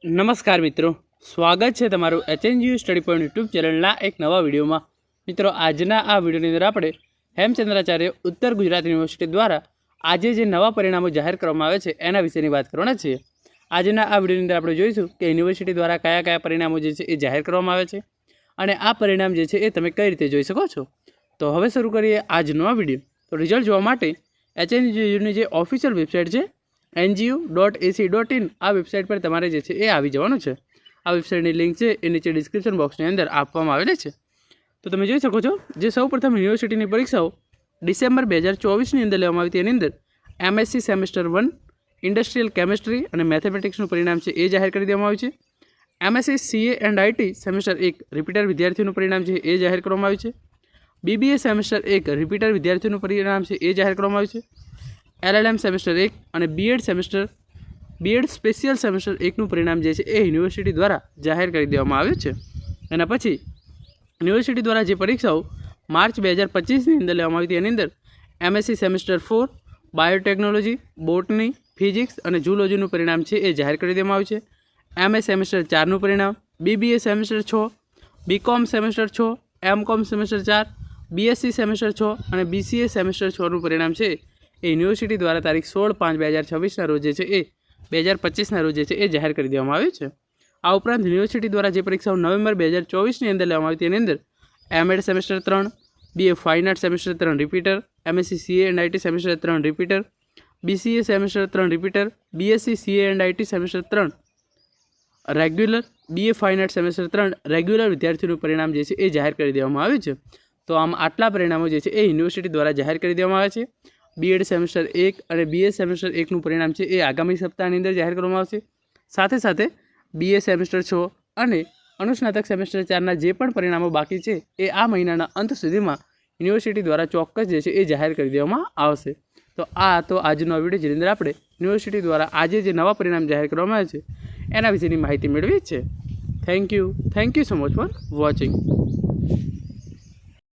નમસ્કાર મિત્રો, સ્વાગત છે તમારું HNGU સ્ટડી પોઈન્ટ યુટ્યુબ ચેનલના એક નવા વિડીયોમાં। મિત્રો, આજના આ વિડીયોની અંદર આપણે હેમચંદ્રાચાર્ય ઉત્તર ગુજરાત યુનિવર્સિટી દ્વારા આજે જે નવા પરિણામો જાહેર કરવામાં આવે છે એના વિશેની વાત કરવાના છીએ। આજના આ વિડીયોની અંદર આપણે જોઈશું કે યુનિવર્સિટી દ્વારા કયા કયા પરિણામો જે છે એ જાહેર કરવામાં આવે છે અને આ પરિણામ જે છે એ તમે કઈ રીતે જોઈ શકો છો। તો હવે શરૂ કરીએ આજનો આ વિડીયો। તો રિઝલ્ટ જોવા માટે HNGUની જે ઓફિશિયલ વેબસાઇટ છે NGU.ac.in આ વેબસાઇટ પર તમારે જે છે એ આવી જવાનું છે। આ વેબસાઇટની લિંક છે એ નીચે ડિસ્ક્રિપ્શન બોક્સની અંદર આપવામાં આવેલી છે। તો તમે જોઈ શકો છો જે સૌપ્રથમ યુનિવર્સિટીની પરીક્ષાઓ ડિસેમ્બર 2024ની અંદર લેવામાં આવી તેની અંદર MSc સેમેસ્ટર 1 ઇન્ડસ્ટ્રીયલ કેમિસ્ટ્રી અને મેથેમેટિક્સનું પરિણામ છે એ જાહેર કરી દેવામાં આવ્યું છે। MSc CA and IT semester 1 repeater વિદ્યાર્થીઓનું પરિણામ છે એ જાહેર કરવામાં આવ્યું છે। BBA સેમેસ્ટર 1 રિપીટર વિદ્યાર્થીઓનું પરિણામ છે એ જાહેર કરવામાં આવ્યું છે। LLM સેમેસ્ટર 1 અને BEd સ્પેશિયલ સેમેસ્ટર 1નું પરિણામ જે છે એ યુનિવર્સિટી દ્વારા જાહેર કરી દેવામાં આવ્યું છે। એના પછી યુનિવર્સિટી દ્વારા જે પરીક્ષાઓ માર્ચ 2025ની અંદર લેવામાં આવી તેની અંદર MSc સેમેસ્ટર 4 બાયોટેકનોલોજી, બોટની, ફિઝિક્સ અને ઝૂલોજીનું પરિણામ છે એ જાહેર કરી દેવામાં આવ્યું છે। MA સેમેસ્ટર 4નું પરિણામ, BBA semester 6, BCom semester 6, MCom semester 4, BSc semester 6 અને BCA સેમેસ્ટર 6નું પરિણામ છે એ યુનિવર્સિટી દ્વારા તારીખ 16/5/2026ના રોજ જે છે એ 2025ના રોજ જે છે એ જાહેર કરી દેવામાં આવ્યું છે। આ ઉપરાંત યુનિવર્સિટી દ્વારા જે પરીક્ષાઓ નવેમ્બર 2024ની અંદર લેવામાં આવી તેની અંદર MEd semester 3, BA fine art semester 3 repeater, MSc CA and IT semester 3 repeater, BCA semester 3 repeater, BSc CA and IT semester 3 regular, BA fine art semester 3 regular વિદ્યાર્થીઓનું પરિણામ જે છે એ જાહેર કરી દેવામાં આવ્યું છે। તો આમ આટલા પરિણામો જે છે એ યુનિવર્સિટી દ્વારા જાહેર કરી દેવામાં આવે છે। BEd સેમેસ્ટર 1 અને BA સેમેસ્ટર 1નું પરિણામ છે એ આગામી સપ્તાહની અંદર જાહેર કરવામાં આવશે। સાથે સાથે BA સેમેસ્ટર 6 અને અનુસ્નાતક સેમેસ્ટર 4ના જે પણ પરિણામો બાકી છે એ આ મહિનાના અંત સુધીમાં યુનિવર્સિટી દ્વારા ચોક્કસ જે છે એ જાહેર કરી દેવામાં આવશે। તો આ તો આજનો વિડીયો જેની અંદર આપણે યુનિવર્સિટી દ્વારા આજે જે નવા પરિણામ જાહેર કરવામાં આવે છે એના વિશેની માહિતી મેળવી છે। Thank you so much for watching.